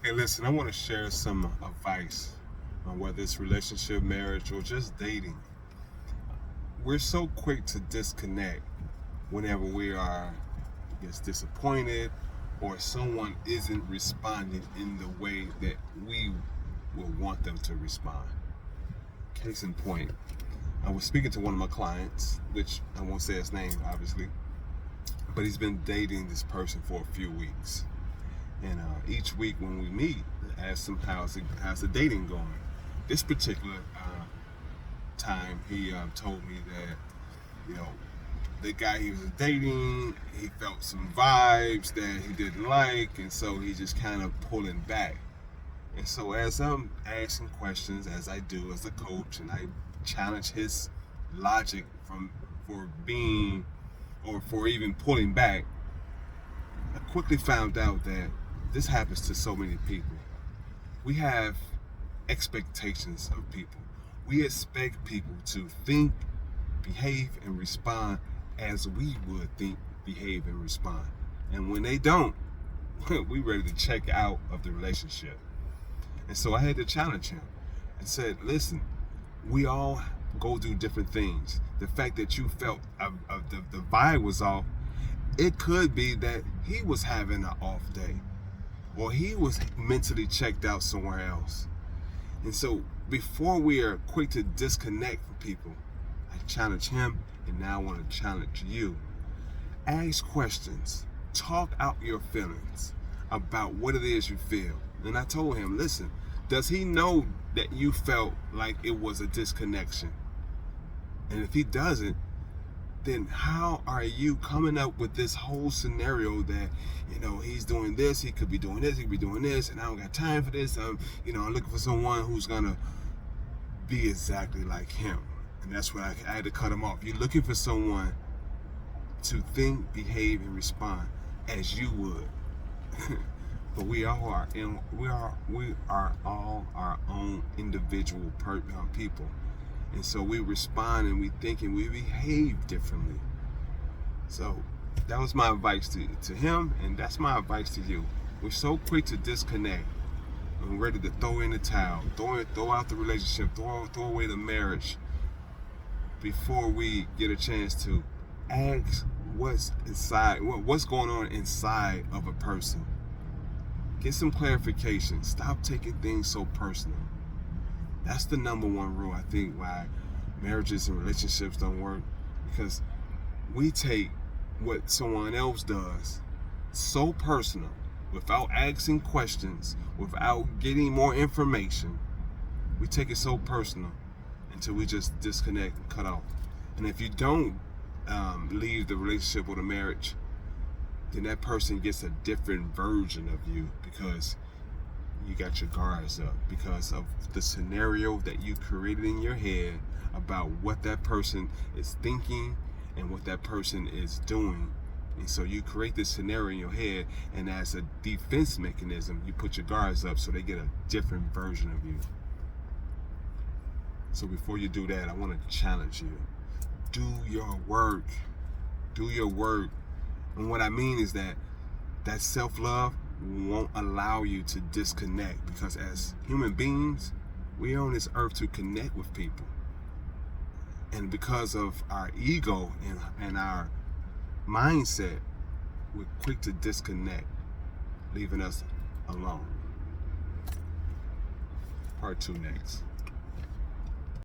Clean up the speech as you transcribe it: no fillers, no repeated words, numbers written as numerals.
Hey, listen, I want to share some advice on whether it's relationship, marriage, or just dating. We're so quick to disconnect whenever we are disappointed or someone isn't responding in the way that we would want them to respond. Case in point, I was speaking to one of my clients, which I won't say his name, obviously, but he's been dating this person for a few weeks. And each week when we meet, I ask him how's the dating going. This particular time, he told me that you know the guy he was dating, he felt some vibes that he didn't like, and so he just kind of pulling back. And so as I'm asking questions, as I do as a coach, and I challenge his logic for being or for even pulling back, I quickly found out that this happens to so many people. We have expectations of people. We expect people to think, behave, and respond as we would think, behave, and respond. And when they don't, we ready to check out of the relationship. And so I had to challenge him and said, listen, we all go through different things. The fact that you felt the vibe was off, it could be that he was having an off day or he was mentally checked out somewhere else. And so before we are quick to disconnect from people, I challenge him, and now I want to challenge you. Ask questions. Talk out your feelings about what it is you feel. And I told him, listen, does he know that you felt like it was a disconnection? And if he doesn't, then how are you coming up with this whole scenario that, he's doing this, he could be doing this, he could be doing this, and I don't got time for this. I'm looking for someone who's gonna be exactly like him. And that's what I had to cut him off. You're looking for someone to think, behave, and respond as you would. But we all are, and we are all our own individual people. And so we respond and we think and we behave differently. So that was my advice to him, and that's my advice to you. We're so quick to disconnect and ready to throw in the towel, throw out the relationship, throw away the marriage before we get a chance to ask what's inside, what's going on inside of a person. Get some clarification. Stop taking things so personal. That's the number one rule, I think, why marriages and relationships don't work, because we take what someone else does so personal without asking questions, without getting more information. We take it so personal until we just disconnect and cut off. And if you don't leave the relationship or the marriage, then that person gets a different version of you because you got your guards up because of the scenario that you created in your head about what that person is thinking and what that person is doing. And so you create this scenario in your head, and as a defense mechanism, you put your guards up so they get a different version of you. So before you do that, I want to challenge you. Do your work. Do your work. And what I mean is that self-love won't allow you to disconnect, because as human beings, we're on this earth to connect with people. And because of our ego and our mindset, we're quick to disconnect, leaving us alone. Part 2 next.